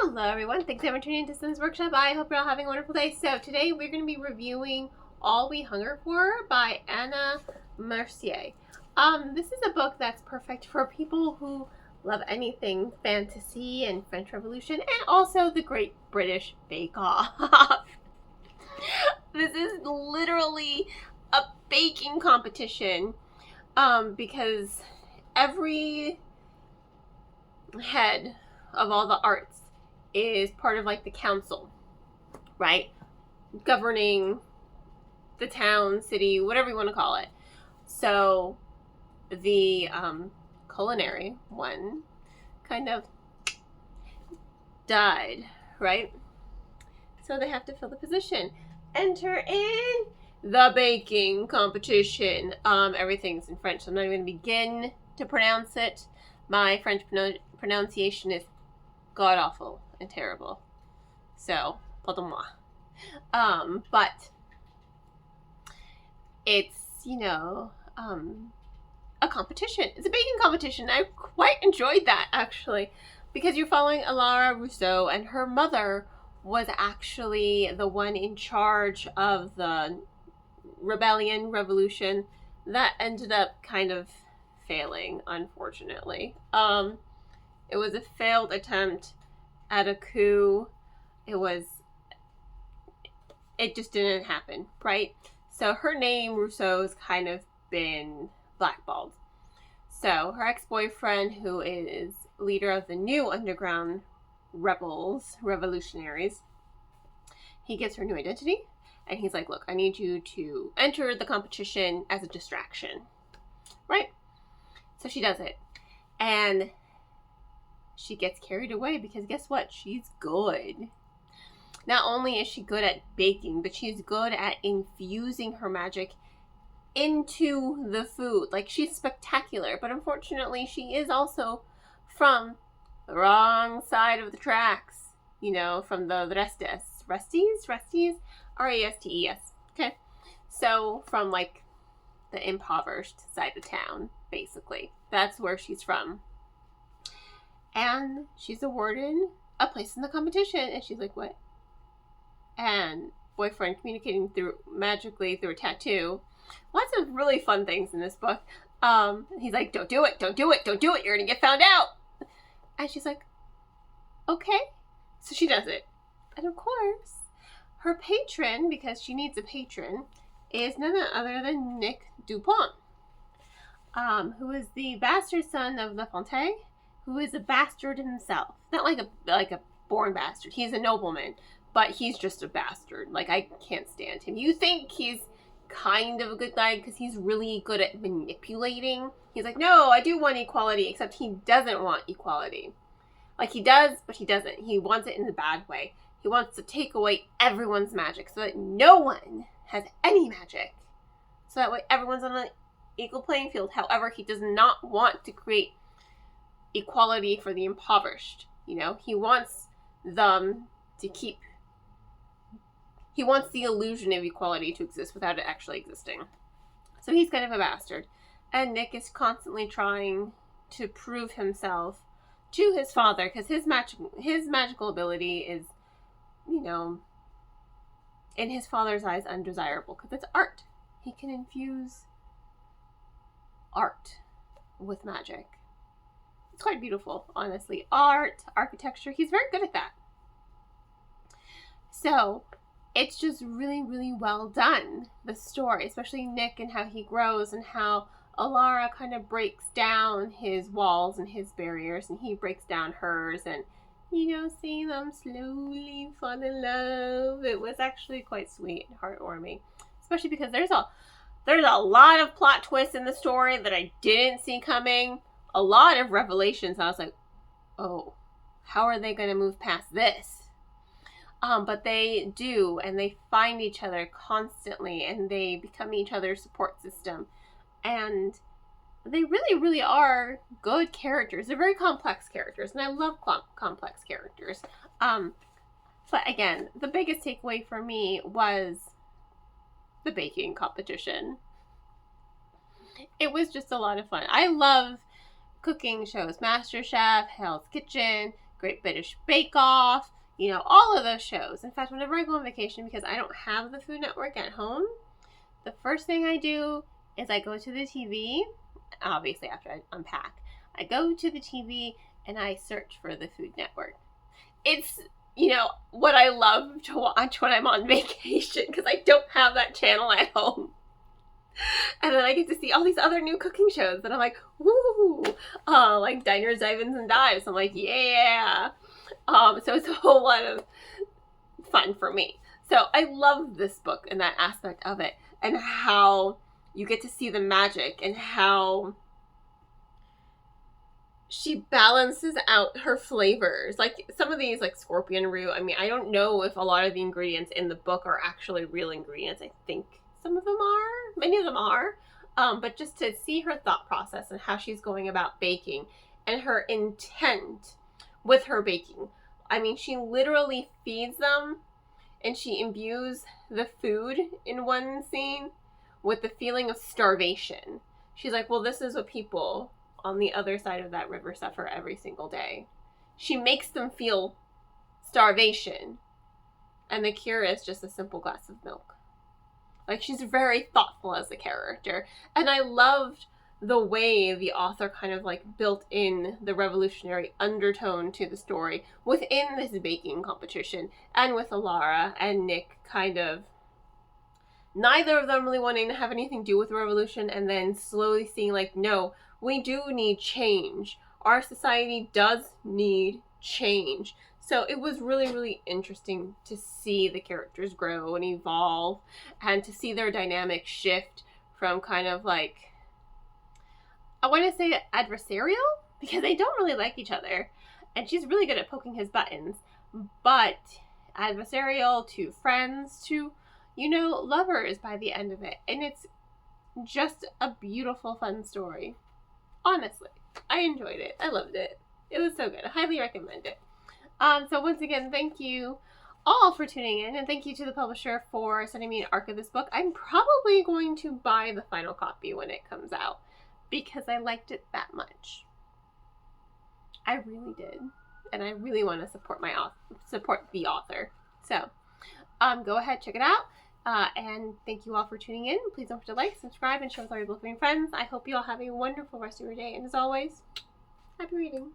Hello everyone, thanks for tuning into Sims Workshop. I hope you're all having a wonderful day. So today we're going to be reviewing All We Hunger For by Anna Mercier. This is a book that's perfect for people who love anything fantasy and French Revolution and also the Great British Bake Off. This is literally a baking competition because every head of all the arts is part of like the council, right? Governing the town, city, whatever you want to call it. So the culinary one kind of died, right? So they have to fill the position. Enter in the baking competition. Everything's in French, so I'm not even going to begin to pronounce it. My French pronunciation is god-awful and terrible. So, pardon-moi. But it's, a competition. It's a baking competition. I quite enjoyed that, actually, because you're following Alara Rousseau, and her mother was actually the one in charge of the revolution that ended up kind of failing, unfortunately. It was a failed attempt at a coup. It just didn't happen, right? So her name, Rousseau, has kind of been blackballed. So her ex-boyfriend, who is leader of the new underground revolutionaries, he gives her new identity, and he's like, look, I need you to enter the competition as a distraction, right? So she does it, and she gets carried away because guess what? She's good. Not only is she good at baking, but she's good at infusing her magic into the food. Like, she's spectacular, but unfortunately she is also from the wrong side of the tracks. From the Restes. Restes? R-A-S-T-E-S. Okay. So, from, like, the impoverished side of town, basically. That's where she's from. And she's awarded a place in the competition. And she's like, what? And boyfriend communicating magically through a tattoo. Lots of really fun things in this book. He's like, don't do it. You're going to get found out. And she's like, okay. So she does it. And of course, her patron, because she needs a patron, is none other than Nick Dupont, who is the bastard son of La Fontaine, who is a bastard himself. Not like a born bastard. He's a nobleman, but he's just a bastard. Like, I can't stand him. You think he's kind of a good guy because he's really good at manipulating. He's like, no, I do want equality, except he doesn't want equality. Like, he does, but he doesn't. He wants it in a bad way. He wants to take away everyone's magic so that no one has any magic. So that way everyone's on an equal playing field. However, he does not want to create equality for the impoverished. He wants them to keep... He wants the illusion of equality to exist without it actually existing. So he's kind of a bastard. And Nick is constantly trying to prove himself to his father, because his magical ability is, in his father's eyes, undesirable, because it's art. He can infuse art with magic. It's quite beautiful, honestly. Art, architecture, he's very good at that. So, it's just really, really well done, the story, especially Nick and how he grows and how Alara kind of breaks down his walls and his barriers, and he breaks down hers, and, seeing them slowly fall in love. It was actually quite sweet and heartwarming, especially because there's a lot of plot twists in the story that I didn't see coming. A lot of revelations. I was like, oh, how are they going to move past this? But they do, and they find each other constantly, and they become each other's support system. And they really, really are good characters. They're very complex characters, and I love complex characters. But again, the biggest takeaway for me was the baking competition. It was just a lot of fun. I love cooking shows. MasterChef, Hell's Kitchen, Great British Bake Off, you know, all of those shows. In fact, whenever I go on vacation, because I don't have the Food Network at home, the first thing I do is I go to the TV, obviously after I unpack. I go to the TV and I search for the Food Network. It's, you know, what I love to watch when I'm on vacation, because I don't have that channel at home. And then I get to see all these other new cooking shows that I'm like, woo! Like Diners, Dives, and Dives. I'm like, yeah! So it's a whole lot of fun for me. So I love this book and that aspect of it, and how you get to see the magic and how she balances out her flavors. Like some of these, like scorpion root, I mean, I don't know if a lot of the ingredients in the book are actually real ingredients. I think some of them are, many of them are. But just to see her thought process and how she's going about baking and her intent with her baking. I mean, she literally feeds them, and she imbues the food in one scene with the feeling of starvation. She's like, well, this is what people on the other side of that river suffer every single day. She makes them feel starvation, and the cure is just a simple glass of milk. Like, she's very thoughtful as a character, and I loved the way the author kind of like built in the revolutionary undertone to the story within this baking competition, and with Alara and Nick kind of neither of them really wanting to have anything to do with the revolution, and then slowly seeing like, no, we do need change. Our society does need change. So it was really, really interesting to see the characters grow and evolve, and to see their dynamic shift from kind of like, I want to say adversarial, because they don't really like each other, and she's really good at poking his buttons, but adversarial to friends to, you know, lovers by the end of it. And it's just a beautiful, fun story. Honestly, I enjoyed it. I loved it. It was so good. I highly recommend it. So once again, thank you all for tuning in, and thank you to the publisher for sending me an ARC of this book. I'm probably going to buy the final copy when it comes out, because I liked it that much. I really did. And I really want to support the author. So, go ahead, check it out. And thank you all for tuning in. Please don't forget to like, subscribe, and share with all your loving friends. I hope you all have a wonderful rest of your day. And as always, happy reading.